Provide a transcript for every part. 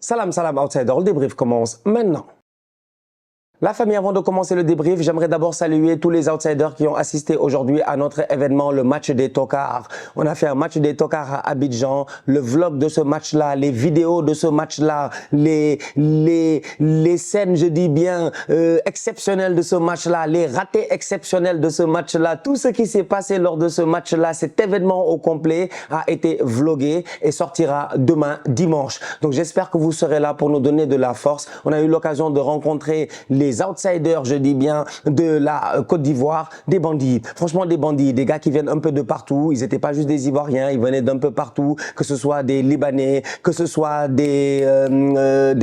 Salam, salam, outsider. Le débrief commence maintenant. La famille, avant de commencer le débrief, j'aimerais d'abord saluer tous les outsiders qui ont assisté aujourd'hui à notre événement, le match des tocards. On a fait un match des tocards à Abidjan, le vlog de ce match-là, les vidéos de ce match-là, les scènes, je dis bien, exceptionnelles de ce match-là, les ratés exceptionnels de ce match-là, tout ce qui s'est passé lors de ce match-là, cet événement au complet a été vlogué et sortira demain, dimanche. Donc j'espère que vous serez là pour nous donner de la force. On a eu l'occasion de rencontrer les outsiders, je dis bien, de la Côte d'Ivoire, des bandits. Franchement, des bandits, des gars qui viennent un peu de partout. Ils n'étaient pas juste des Ivoiriens, ils venaient d'un peu partout, que ce soit des Libanais, que ce soit des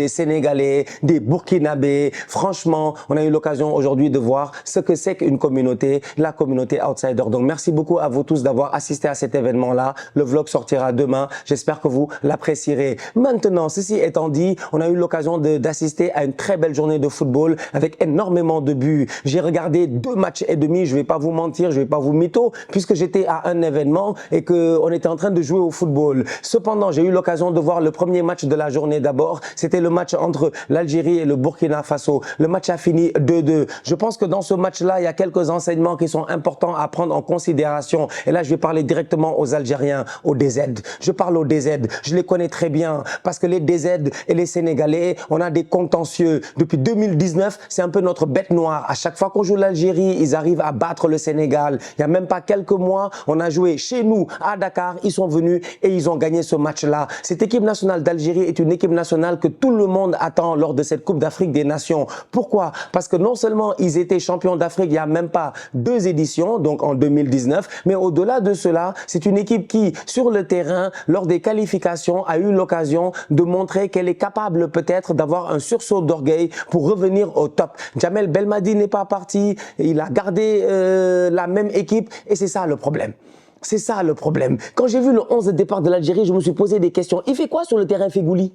Sénégalais, des Burkinabés. Franchement, on a eu l'occasion aujourd'hui de voir ce que c'est qu'une communauté, la communauté outsider. Donc, merci beaucoup à vous tous d'avoir assisté à cet événement-là. Le vlog sortira demain. J'espère que vous l'apprécierez. Maintenant, ceci étant dit, on a eu l'occasion d'assister à une très belle journée de football avec énormément de buts. J'ai regardé 2 matchs et demi, je vais pas vous mentir, je vais pas vous mytho, puisque j'étais à un événement et que on était en train de jouer au football. Cependant, j'ai eu l'occasion de voir le premier match de la journée d'abord. C'était le match entre l'Algérie et le Burkina Faso. Le match a fini 2-2. Je pense que dans ce match-là, il y a quelques enseignements qui sont importants à prendre en considération. Et là, je vais parler directement aux Algériens, aux DZ. Je parle aux DZ. Je les connais très bien parce que les DZ et les Sénégalais, on a des contentieux. Depuis 2019, c'est un peu notre bête noire. À chaque fois qu'on joue l'Algérie, ils arrivent à battre le Sénégal. Il n'y a même pas quelques mois, on a joué chez nous à Dakar. Ils sont venus et ils ont gagné ce match-là. Cette équipe nationale d'Algérie est une équipe nationale que tout le monde attend lors de cette Coupe d'Afrique des Nations. Pourquoi? Parce que non seulement ils étaient champions d'Afrique il n'y a même pas 2 éditions, donc en 2019, mais au-delà de cela, c'est une équipe qui, sur le terrain, lors des qualifications, a eu l'occasion de montrer qu'elle est capable peut-être d'avoir un sursaut d'orgueil pour revenir au top. Djamel Belmadi n'est pas parti, il a gardé la même équipe et c'est ça le problème. C'est ça le problème. Quand j'ai vu le 11 de départ de l'Algérie, je me suis posé des questions. Il fait quoi sur le terrain, Fegouli?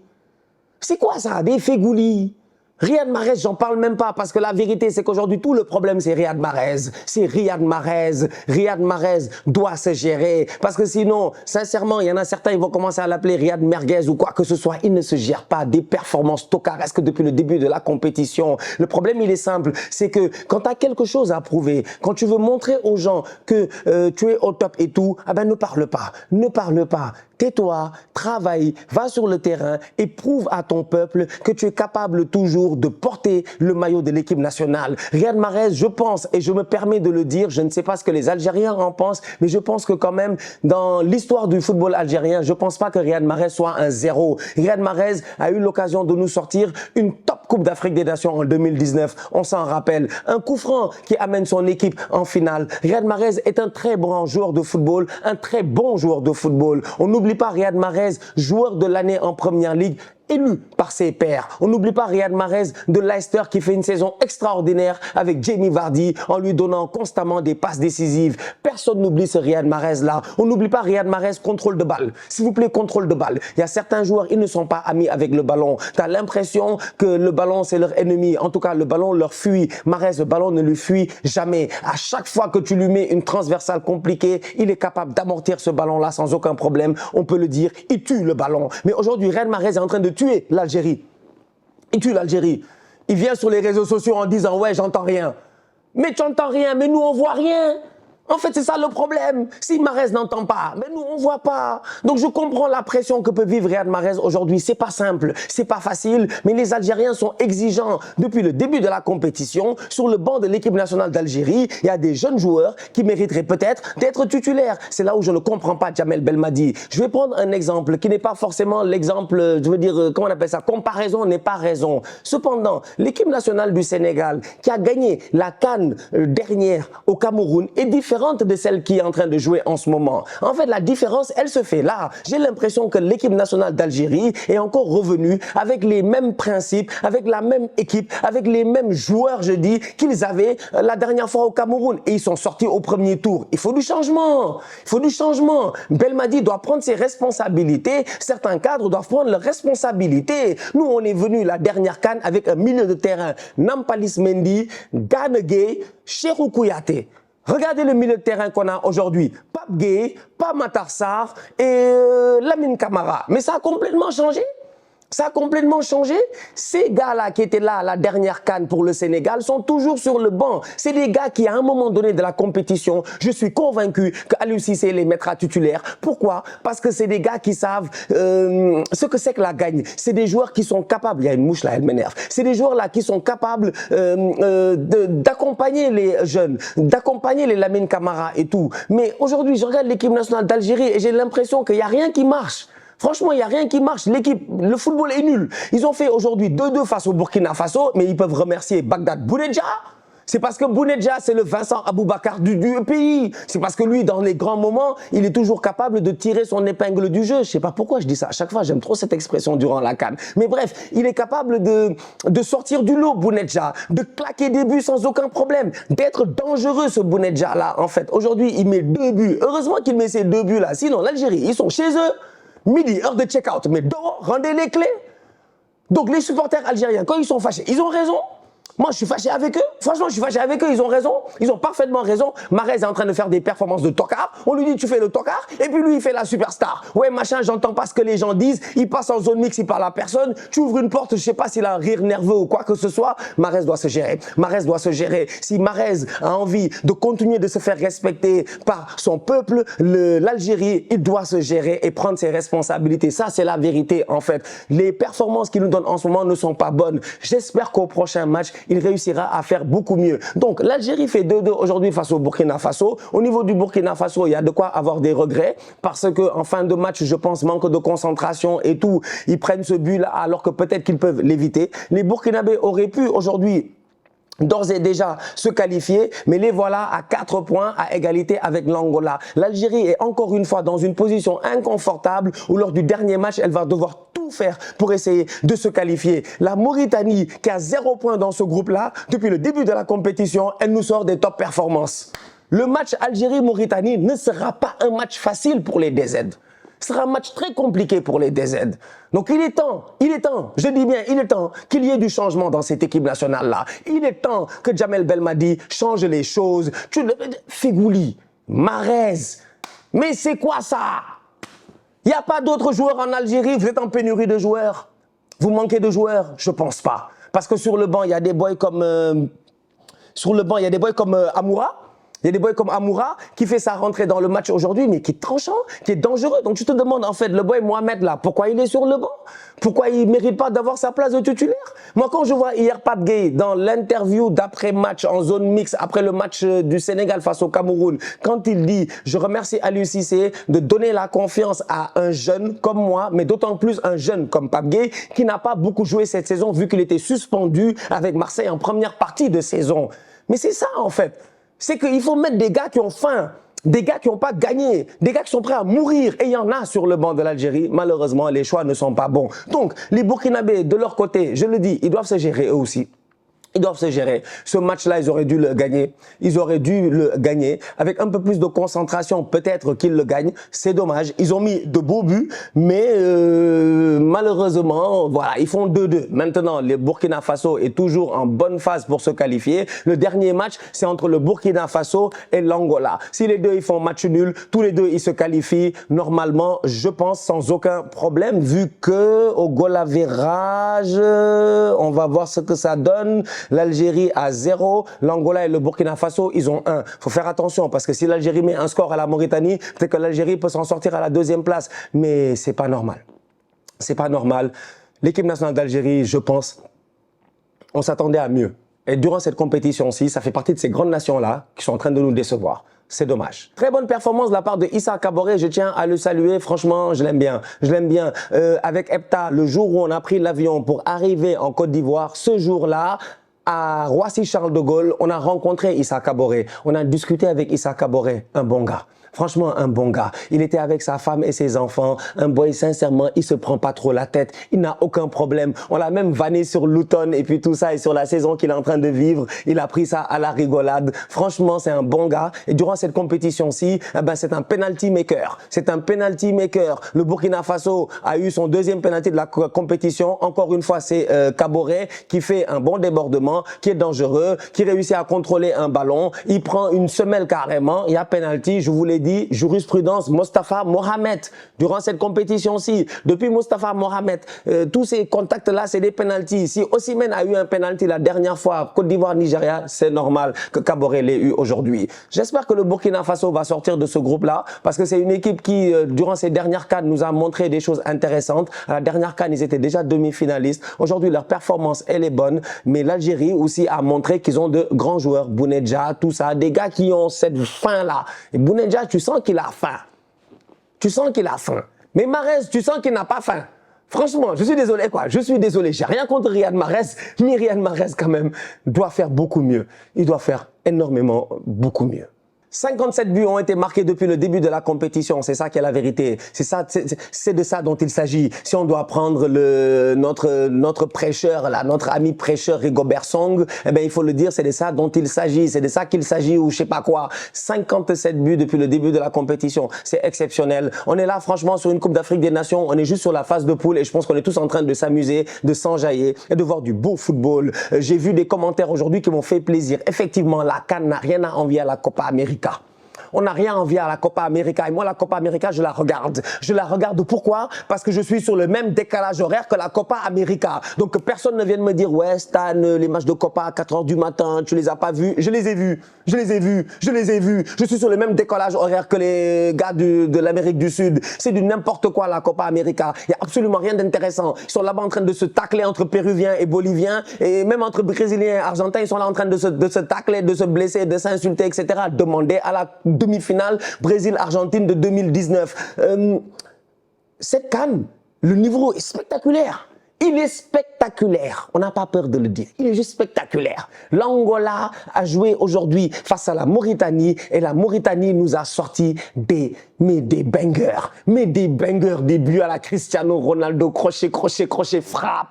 C'est quoi ça, des Fegouli? Riyad Mahrez, j'en parle même pas parce que la vérité, c'est qu'aujourd'hui, tout le problème, c'est Riyad Mahrez. C'est Riyad Mahrez. Riyad Mahrez doit se gérer parce que sinon, sincèrement, il y en a certains, ils vont commencer à l'appeler Riyad Merguez ou quoi que ce soit. Il ne se gère pas des performances tocaresques depuis le début de la compétition. Le problème, il est simple. C'est que quand tu as quelque chose à prouver, quand tu veux montrer aux gens que tu es au top et tout, ah ben, ne parle pas. Ne parle pas. Tais-toi, travaille, va sur le terrain et prouve à ton peuple que tu es capable toujours de porter le maillot de l'équipe nationale. Riyad Mahrez, je pense, et je me permets de le dire, je ne sais pas ce que les Algériens en pensent, mais je pense que quand même, dans l'histoire du football algérien, je ne pense pas que Riyad Mahrez soit un zéro. Riyad Mahrez a eu l'occasion de nous sortir une top Coupe d'Afrique des Nations en 2019, on s'en rappelle. Un coup franc qui amène son équipe en finale. Riyad Mahrez est un très bon joueur de football, un très bon joueur de football. On n'oublie pas Riyad Mahrez, joueur de l'année en Première Ligue, élu par ses pairs. On n'oublie pas Riyad Mahrez de Leicester qui fait une saison extraordinaire avec Jamie Vardy en lui donnant constamment des passes décisives. Personne n'oublie ce Riyad Mahrez-là. On n'oublie pas Riyad Mahrez, contrôle de balle. S'il vous plaît, contrôle de balle. Il y a certains joueurs, ils ne sont pas amis avec le ballon. Tu as l'impression que le ballon, c'est leur ennemi. En tout cas, le ballon leur fuit. Mahrez, le ballon ne lui fuit jamais. À chaque fois que tu lui mets une transversale compliquée, il est capable d'amortir ce ballon-là sans aucun problème. On peut le dire, il tue le ballon. Mais aujourd'hui, Riyad Mahrez est en train de tuer l'Algérie. Il tue l'Algérie. Il vient sur les réseaux sociaux en disant « Ouais, j'entends rien ». Mais tu n'entends rien, mais nous, on voit rien. En fait, c'est ça le problème. Si Mahrez n'entend pas, mais nous, on ne voit pas. Donc, je comprends la pression que peut vivre Riyad Mahrez aujourd'hui. C'est pas simple, c'est pas facile, mais les Algériens sont exigeants. Depuis le début de la compétition, sur le banc de l'équipe nationale d'Algérie, il y a des jeunes joueurs qui mériteraient peut-être d'être titulaires. C'est là où je ne comprends pas Djamel Belmadi. Je vais prendre un exemple qui n'est pas forcément l'exemple, je veux dire, comment on appelle ça, comparaison n'est pas raison. Cependant, l'équipe nationale du Sénégal, qui a gagné la CAN dernière au Cameroun, est différente de celle qui est en train de jouer en ce moment. En fait, la différence, elle se fait là. J'ai l'impression que l'équipe nationale d'Algérie est encore revenue avec les mêmes principes, avec la même équipe, avec les mêmes joueurs, je dis, qu'ils avaient la dernière fois au Cameroun. Et ils sont sortis au premier tour. Il faut du changement. Il faut du changement. Belmadi doit prendre ses responsabilités. Certains cadres doivent prendre leurs responsabilités. Nous, on est venu la dernière CAN avec un milieu de terrain. Nampalys Mendy, Gana Gueye, Cheikhou Kouyaté. Regardez le milieu de terrain qu'on a aujourd'hui. Pape Gueye, Pape Matar Sarr et Lamine Camara. Mais ça a complètement changé. Ça a complètement changé. Ces gars-là qui étaient là à la dernière CAN pour le Sénégal sont toujours sur le banc. C'est des gars qui, à un moment donné de la compétition, je suis convaincu qu'Aliou Cissé les mettra titulaires. Pourquoi? Parce que c'est des gars qui savent ce que c'est que la gagne. C'est des joueurs qui sont capables, il y a une mouche là, elle m'énerve. C'est des joueurs là qui sont capables d'accompagner les jeunes, d'accompagner les Lamine Camara et tout. Mais aujourd'hui, je regarde l'équipe nationale d'Algérie et j'ai l'impression qu'il n'y a rien qui marche. Franchement, il n'y a rien qui marche. L'équipe, le football est nul. Ils ont fait aujourd'hui 2-2 face au Burkina Faso, mais ils peuvent remercier Bagdad Bounedjah. C'est parce que Bounedjah, c'est le Vincent Aboubakar du pays. C'est parce que lui, dans les grands moments, il est toujours capable de tirer son épingle du jeu. Je sais pas pourquoi je dis ça. À chaque fois, j'aime trop cette expression durant la CAN. Mais bref, il est capable de sortir du lot, Bounedjah, de claquer des buts sans aucun problème, d'être dangereux, ce Bounedjah-là, en fait. Aujourd'hui, il met 2 buts. Heureusement qu'il met ces 2 buts-là. Sinon, l'Algérie, ils sont chez eux. Midi, heure de check-out, mais dehors, rendez les clés. Donc les supporters algériens, quand ils sont fâchés, ils ont raison. Moi, je suis fâché avec eux. Franchement, je suis fâché avec eux. Ils ont raison. Ils ont parfaitement raison. Mahrez est en train de faire des performances de tocard. On lui dit, tu fais le tocard. Et puis lui, il fait la superstar. Ouais, machin, j'entends pas ce que les gens disent. Il passe en zone mixte, il parle à personne. Tu ouvres une porte, je sais pas s'il a un rire nerveux ou quoi que ce soit. Mahrez doit se gérer. Mahrez doit se gérer. Si Mahrez a envie de continuer de se faire respecter par son peuple, l'Algérie, il doit se gérer et prendre ses responsabilités. Ça, c'est la vérité, en fait. Les performances qu'il nous donne en ce moment ne sont pas bonnes. J'espère qu'au prochain match, il réussira à faire beaucoup mieux. Donc, l'Algérie fait 2-2 aujourd'hui face au Burkina Faso. Au niveau du Burkina Faso, il y a de quoi avoir des regrets parce que en fin de match, je pense, manque de concentration et tout. Ils prennent ce but-là alors que peut-être qu'ils peuvent l'éviter. Les Burkinabés auraient pu aujourd'hui d'ores et déjà se qualifier, mais les voilà à 4 points à égalité avec l'Angola. L'Algérie est encore une fois dans une position inconfortable où lors du dernier match, elle va devoir tout faire pour essayer de se qualifier. La Mauritanie, qui a 0 points dans ce groupe-là, depuis le début de la compétition, elle nous sort des top performances. Le match Algérie-Mauritanie ne sera pas un match facile pour les DZ. Ce sera un match très compliqué pour les DZ. Donc il est temps, je dis bien, il est temps qu'il y ait du changement dans cette équipe nationale-là. Il est temps que Djamel Belmadi change les choses. Fegouli, Mahrez, mais c'est quoi ça? Il n'y a pas d'autres joueurs en Algérie, vous êtes en pénurie de joueurs. Vous manquez de joueurs? Je pense pas. Parce que sur le banc, il y a des boys comme Amoura. Il y a des boys comme Amoura qui fait sa rentrée dans le match aujourd'hui, mais qui est tranchant, qui est dangereux. Donc tu te demandes en fait, le boy Mohamed là, pourquoi il est sur le banc? Pourquoi il ne mérite pas d'avoir sa place de titulaire? Moi, quand je vois hier Pape Gueye dans l'interview d'après-match en zone mixte, après le match du Sénégal face au Cameroun, quand il dit « Je remercie Aliou Cissé de donner la confiance à un jeune comme moi, mais d'autant plus un jeune comme Pape Gueye, qui n'a pas beaucoup joué cette saison vu qu'il était suspendu avec Marseille en première partie de saison. » Mais c'est ça en fait. C'est qu'il faut mettre des gars qui ont faim, des gars qui n'ont pas gagné, des gars qui sont prêts à mourir. Et il y en a sur le banc de l'Algérie. Malheureusement, les choix ne sont pas bons. Donc, les Burkinabés, de leur côté, je le dis, ils doivent se gérer eux aussi. Ils doivent se gérer. Ce match-là, ils auraient dû le gagner. Ils auraient dû le gagner. Avec un peu plus de concentration, peut-être qu'ils le gagnent. C'est dommage. Ils ont mis de beaux buts, mais malheureusement, voilà, ils font 2-2. Maintenant, le Burkina Faso est toujours en bonne phase pour se qualifier. Le dernier match, c'est entre le Burkina Faso et l'Angola. Si les deux, ils font match nul, tous les deux, ils se qualifient normalement, je pense, sans aucun problème, vu que au goal average, on va voir ce que ça donne. L'Algérie a 0, l'Angola et le Burkina Faso, ils ont 1. Il faut faire attention parce que si l'Algérie met un score à la Mauritanie, peut-être que l'Algérie peut s'en sortir à la 2e place. Mais c'est pas normal. C'est pas normal. L'équipe nationale d'Algérie, je pense, on s'attendait à mieux. Et durant cette compétition-ci, ça fait partie de ces grandes nations-là qui sont en train de nous décevoir. C'est dommage. Très bonne performance de la part de Issa Kaboré. Je tiens à le saluer. Franchement, je l'aime bien. Je l'aime bien. Avec Epta, le jour où on a pris l'avion pour arriver en Côte d'Ivoire, ce jour-là, à Roissy-Charles de Gaulle, on a rencontré Issa Kaboré. On a discuté avec Issa Kaboré. Un bon gars. Franchement, un bon gars. Il était avec sa femme et ses enfants. Un boy, sincèrement, il se prend pas trop la tête. Il n'a aucun problème. On l'a même vanné sur Luton et puis tout ça et sur la saison qu'il est en train de vivre. Il a pris ça à la rigolade. Franchement, c'est un bon gars. Et durant cette compétition-ci, eh ben, c'est un penalty maker. C'est un penalty maker. Le Burkina Faso a eu son 2e penalty de la compétition. Encore une fois, c'est Kaboré qui fait un bon débordement, qui est dangereux, qui réussit à contrôler un ballon. Il prend une semelle carrément. Il y a penalty. Je vous l'ai dit, jurisprudence, Mostafa Mohamed, durant cette compétition-ci, depuis Mostafa Mohamed, tous ces contacts-là, c'est des pénaltys. Si Osimhen a eu un pénalty la dernière fois, Côte d'Ivoire-Nigeria, c'est normal que Kaboré l'ait eu aujourd'hui. J'espère que le Burkina Faso va sortir de ce groupe-là, parce que c'est une équipe qui, durant ces dernières CAN, nous a montré des choses intéressantes. À la dernière CAN, ils étaient déjà demi-finalistes. Aujourd'hui, leur performance, elle est bonne, mais l'Algérie aussi a montré qu'ils ont de grands joueurs, Bounedjah, tout ça, des gars qui ont cette faim-là. Et Bounedjah, tu sens qu'il a faim. Tu sens qu'il a faim. Mais Mahrez, tu sens qu'il n'a pas faim. Franchement, je suis désolé quoi. Je suis désolé. J'ai rien contre Riyad Mahrez, mais Riyad Mahrez quand même doit faire beaucoup mieux. Il doit faire énormément beaucoup mieux. 57 buts ont été marqués depuis le début de la compétition. C'est ça qui est la vérité. C'est de ça dont il s'agit. Si on doit prendre notre prêcheur, là, notre ami prêcheur Rigobert Song, eh ben, il faut le dire, c'est de ça dont il s'agit. C'est de ça qu'il s'agit ou je sais pas quoi. 57 buts depuis le début de la compétition. C'est exceptionnel. On est là, franchement, sur une Coupe d'Afrique des Nations. On est juste sur la phase de poule et je pense qu'on est tous en train de s'amuser, de s'enjailler et de voir du beau football. J'ai vu des commentaires aujourd'hui qui m'ont fait plaisir. Effectivement, la CAN n'a rien à envier à la Copa América. On n'a rien à envier à la Copa América. Et moi, la Copa América, je la regarde. Je la regarde pourquoi? Parce que je suis sur le même décalage horaire que la Copa América. Donc, personne ne vienne me dire, ouais, Stan, les matchs de Copa à 4 h du matin, tu les as pas vus. Je les ai vus. Je les ai vus. Je les ai vus. Je suis sur le même décalage horaire que les gars de l'Amérique du Sud. C'est du n'importe quoi, la Copa América. Il n'y a absolument rien d'intéressant. Ils sont là-bas en train de se tacler entre Péruviens et Boliviens. Et même entre Brésiliens et Argentins, ils sont là en train de se tacler, de se blesser, de s'insulter, etc. Demandez à la demi-finale Brésil-Argentine de 2019. Cette CAN, le niveau est spectaculaire. Il est spectaculaire. On n'a pas peur de le dire. Il est juste spectaculaire. L'Angola a joué aujourd'hui face à la Mauritanie et la Mauritanie nous a sorti des bangers. Des bangers, des buts à la Cristiano Ronaldo, crochet, frappe.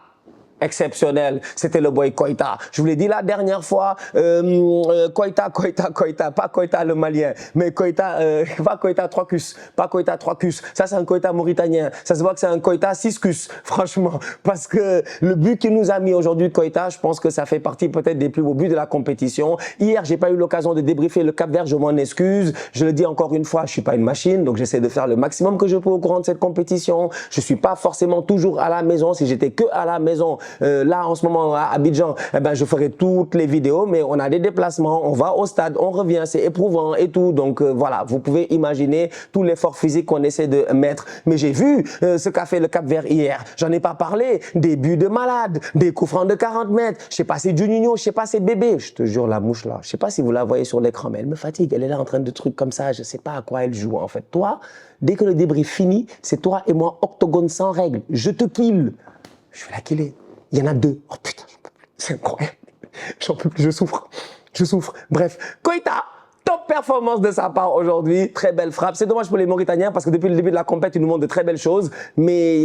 Exceptionnel, c'était le boy Koita. Je vous l'ai dit la dernière fois, Koita, pas Koita le Malien, mais Koita, pas Koita 3 pas Koita 3 Ça c'est un Koita mauritanien. Ça se voit que c'est un Koita 6 franchement, parce que le but qu'il nous a mis aujourd'hui Koita, je pense que ça fait partie peut-être des plus beaux buts de la compétition. Hier, j'ai pas eu l'occasion de débriefer le Cap-Vert, je m'en excuse. Je le dis encore une fois, je suis pas une machine, donc j'essaie de faire le maximum que je peux au courant de cette compétition. Je suis pas forcément toujours à la maison. Si j'étais que à la maison, là en ce moment à Abidjan, eh ben je ferai toutes les vidéos, mais on a des déplacements, on va au stade, on revient, c'est éprouvant et tout, donc voilà, vous pouvez imaginer tout l'effort physique qu'on essaie de mettre. Mais j'ai vu ce qu'a fait le Cap-Vert hier, j'en ai pas parlé, des buts de malade, des coups francs de 40 mètres, je sais pas c'est Juninho, je sais pas c'est Bébé, je te jure la mouche là, je sais pas si vous la voyez sur l'écran, mais elle me fatigue, elle est là en train de trucs comme ça, je sais pas à quoi elle joue en fait. Toi, dès que le débrief finit, c'est toi et moi, octogone sans règle, je te kill, je vais la killer. Il y en a 2. Oh putain, j'en peux plus. C'est incroyable. J'en peux plus, je souffre. Je souffre. Bref, Koita, top performance de sa part aujourd'hui. Très belle frappe. C'est dommage pour les Mauritaniens parce que depuis le début de la compète, ils nous montrent de très belles choses. Mais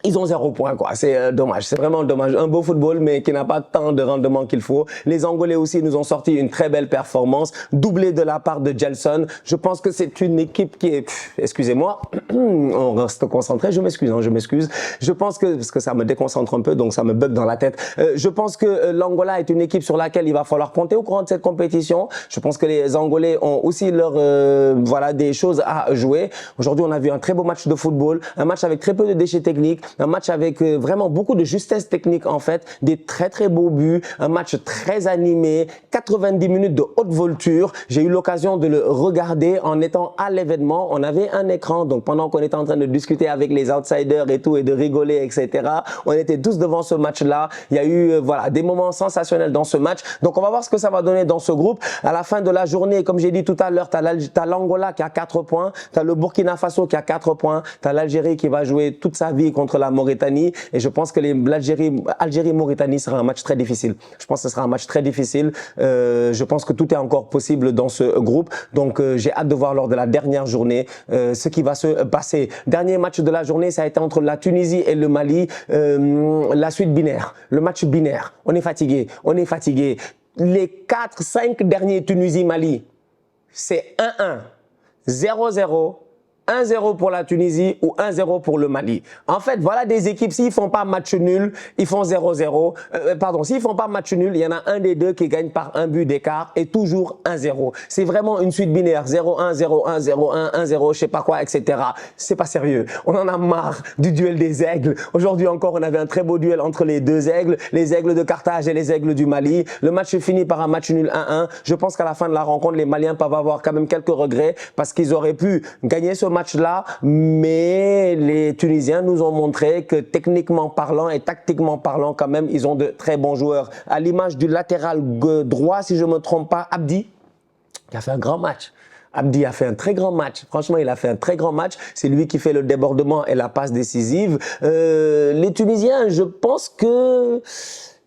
ils ont 0 point, quoi. C'est dommage. C'est vraiment dommage. Un beau football, mais qui n'a pas tant de rendement qu'il faut. Les Angolais aussi nous ont sorti une très belle performance, doublée de la part de Gelson. Je pense que c'est une équipe qui est, excusez-moi, on reste concentré. Je m'excuse, hein, je m'excuse. Je pense que, parce que ça me déconcentre un peu, donc ça me bug dans la tête. Je pense que l'Angola est une équipe sur laquelle il va falloir compter au courant de cette compétition. Je pense que les Angolais ont aussi voilà, des choses à jouer. Aujourd'hui, on a vu un très beau match de football, un match avec très peu de déchets techniques. Un match avec vraiment beaucoup de justesse technique en fait, des très très beaux buts, un match très animé, 90 minutes de haute volture. J'ai eu l'occasion de le regarder en étant à l'événement. On avait un écran, donc pendant qu'on était en train de discuter avec les outsiders et tout et de rigoler, etc. On était tous devant ce match-là. Il y a eu voilà des moments sensationnels dans ce match. Donc on va voir ce que ça va donner dans ce groupe. À la fin de la journée, comme j'ai dit tout à l'heure, t'as l'Angola qui a 4 points, t'as le Burkina Faso qui a 4 points, t'as l'Algérie qui va jouer toute sa vie contre la Mauritanie et je pense que l'Algérie-Mauritanie sera un match très difficile. Je pense que ce sera un match très difficile. Je pense que tout est encore possible dans ce groupe. Donc j'ai hâte de voir lors de la dernière journée ce qui va se passer. Dernier match de la journée, ça a été entre la Tunisie et le Mali. La suite binaire, le match binaire. On est fatigué, on est fatigué. Les 4-5 derniers Tunisie-Mali, c'est 1-1, 0-0, 1-0 pour la Tunisie ou 1-0 pour le Mali. En fait, voilà des équipes, s'ils font pas match nul, ils font 0-0. Pardon, s'ils font pas match nul, il y en a un des deux qui gagne par un but d'écart et toujours 1-0. C'est vraiment une suite binaire, 0-1, 0-1, 0-1, 1-0, je sais pas quoi, etc. C'est pas sérieux. On en a marre du duel des aigles. Aujourd'hui encore, on avait un très beau duel entre les deux aigles, les aigles de Carthage et les aigles du Mali. Le match finit par un match nul 1-1. Je pense qu'à la fin de la rencontre, les Maliens peuvent avoir quand même quelques regrets parce qu'ils auraient pu gagner ce match-là, mais les Tunisiens nous ont montré que techniquement parlant et tactiquement parlant, quand même, ils ont de très bons joueurs. À l'image du latéral droit, si je ne me trompe pas, Abdi, qui a fait un grand match. Abdi a fait un très grand match. Franchement, il a fait un très grand match. C'est lui qui fait le débordement et la passe décisive. Les Tunisiens, je pense que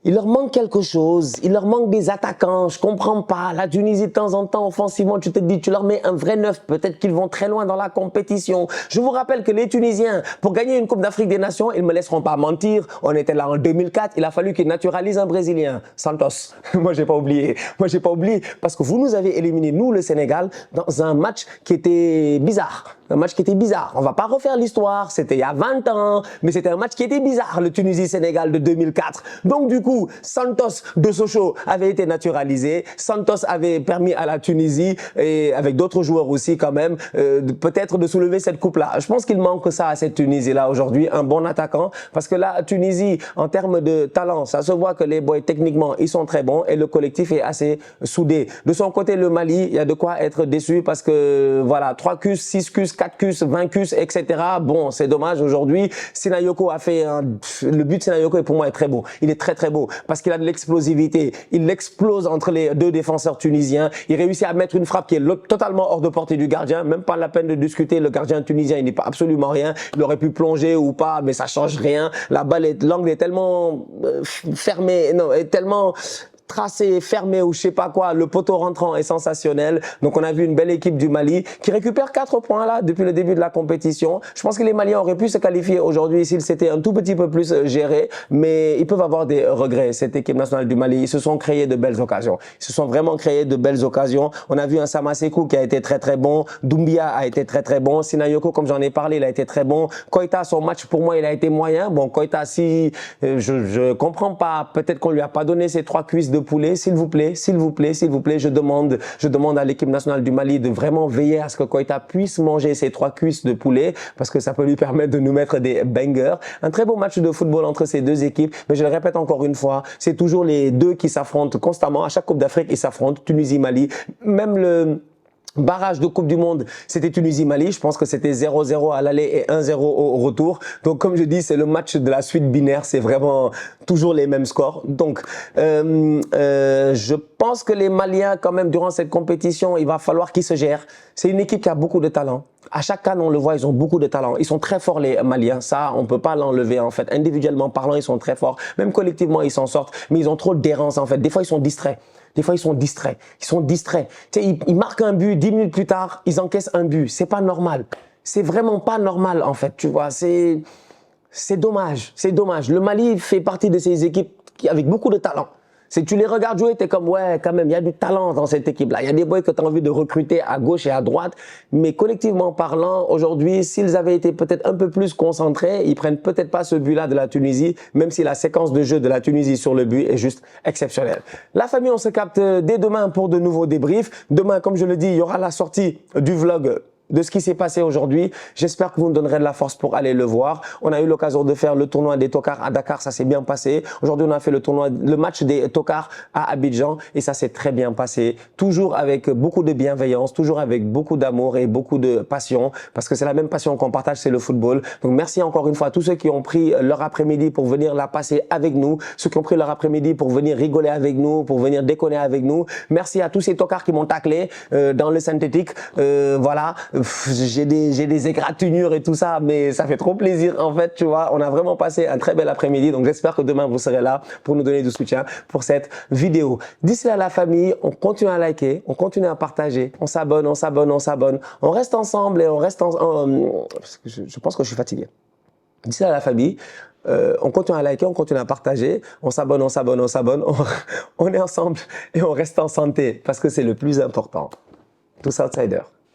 il leur manque quelque chose, il leur manque des attaquants, je comprends pas. La Tunisie, de temps en temps, offensivement, tu te dis, tu leur mets un vrai neuf, peut-être qu'ils vont très loin dans la compétition. Je vous rappelle que les Tunisiens, pour gagner une Coupe d'Afrique des Nations, ils me laisseront pas mentir, on était là en 2004, il a fallu qu'ils naturalisent un Brésilien, Santos. Moi, j'ai pas oublié. Moi, j'ai pas oublié parce que vous nous avez éliminés, nous, le Sénégal, dans un match qui était bizarre. Un match qui était bizarre. On va pas refaire l'histoire, c'était il y a 20 ans, mais c'était un match qui était bizarre, le Tunisie-Sénégal de 2004. Donc du coup, Santos de Sochaux avait été naturalisé, Santos avait permis à la Tunisie, et avec d'autres joueurs aussi quand même, peut-être de soulever cette coupe-là. Je pense qu'il manque ça à cette Tunisie-là aujourd'hui, un bon attaquant, parce que la Tunisie, en termes de talent, ça se voit que les boys, techniquement, ils sont très bons et le collectif est assez soudé. De son côté, le Mali, il y a de quoi être déçu parce que, voilà, 3 cus, 6 cus, 4 cus, 20 cus, etc. Bon, c'est dommage aujourd'hui. Sinayoko a fait le but de Sinayoko pour moi est très beau. Il est très très beau parce qu'il a de l'explosivité. Il explose entre les deux défenseurs tunisiens. Il réussit à mettre une frappe qui est totalement hors de portée du gardien. Même pas la peine de discuter. Le gardien tunisien, il n'est pas absolument rien. Il aurait pu plonger ou pas, mais ça change rien. La balle l'angle est tellement fermé, non, est tellement tracé, fermé ou je sais pas quoi, le poteau rentrant est sensationnel. Donc on a vu une belle équipe du Mali qui récupère 4 points là depuis le début de la compétition. Je pense que les Maliens auraient pu se qualifier aujourd'hui s'ils s'étaient un tout petit peu plus gérés, mais ils peuvent avoir des regrets. Cette équipe nationale du Mali, ils se sont créés de belles occasions. Ils se sont vraiment créés de belles occasions. On a vu un Samasekou qui a été très très bon, Doumbia a été très très bon, Sinayoko comme j'en ai parlé, il a été très bon. Koita, son match pour moi il a été moyen. Bon, Koita, si je comprends pas, peut-être qu'on lui a pas donné ses 3 cuisses de poulet, s'il vous plaît, s'il vous plaît, s'il vous plaît, je demande à l'équipe nationale du Mali de vraiment veiller à ce que Koita puisse manger ses 3 cuisses de poulet parce que ça peut lui permettre de nous mettre des bangers. Un très beau match de football entre ces deux équipes, mais je le répète encore une fois, c'est toujours les deux qui s'affrontent constamment. À chaque Coupe d'Afrique, ils s'affrontent, Tunisie-Mali. Même le barrage de Coupe du Monde, c'était Tunisie-Mali. Je pense que c'était 0-0 à l'aller et 1-0 au retour. Donc, comme je dis, c'est le match de la suite binaire. C'est vraiment toujours les mêmes scores. Donc, je pense que les Maliens, quand même, durant cette compétition, il va falloir qu'ils se gèrent. C'est une équipe qui a beaucoup de talent. À chaque CAN, on le voit, ils ont beaucoup de talent. Ils sont très forts, les Maliens. Ça, on peut pas l'enlever, en fait. Individuellement parlant, ils sont très forts. Même collectivement, ils s'en sortent. Mais ils ont trop d'errance, en fait. Des fois, ils sont distraits. Des fois, ils sont distraits. Ils sont distraits. Tu sais, ils marquent un but, 10 minutes plus tard, ils encaissent un but. C'est pas normal. C'est vraiment pas normal, en fait. Tu vois, c'est dommage. C'est dommage. Le Mali fait partie de ces équipes avec beaucoup de talent. Tu les regardes jouer, tu es comme, ouais, quand même, il y a du talent dans cette équipe-là. Il y a des boys que tu as envie de recruter à gauche et à droite. Mais collectivement parlant, aujourd'hui, s'ils avaient été peut-être un peu plus concentrés, ils prennent peut-être pas ce but-là de la Tunisie, même si la séquence de jeu de la Tunisie sur le but est juste exceptionnelle. La famille, on se capte dès demain pour de nouveaux débriefs. Demain, comme je le dis, il y aura la sortie du vlog de ce qui s'est passé aujourd'hui. J'espère que vous me donnerez de la force pour aller le voir. On a eu l'occasion de faire le tournoi des tocards à Dakar, ça s'est bien passé. Aujourd'hui, on a fait le match des tocards à Abidjan et ça s'est très bien passé. Toujours avec beaucoup de bienveillance, toujours avec beaucoup d'amour et beaucoup de passion parce que c'est la même passion qu'on partage, c'est le football. Donc merci encore une fois à tous ceux qui ont pris leur après-midi pour venir la passer avec nous, ceux qui ont pris leur après-midi pour venir rigoler avec nous, pour venir déconner avec nous. Merci à tous ces tocards qui m'ont taclé dans le synthétique. Voilà. J'ai des égratignures et tout ça, mais ça fait trop plaisir en fait, tu vois. On a vraiment passé un très bel après-midi, donc j'espère que demain vous serez là pour nous donner du soutien pour cette vidéo. D'ici là, la famille, on continue à liker, on continue à partager, on s'abonne, on s'abonne, on s'abonne, on reste ensemble et on reste parce que je pense que je suis fatigué. D'ici là, la famille, on continue à liker, on continue à partager, on s'abonne, on s'abonne, on s'abonne, on est ensemble et on reste en santé parce que c'est le plus important. Tous outsiders.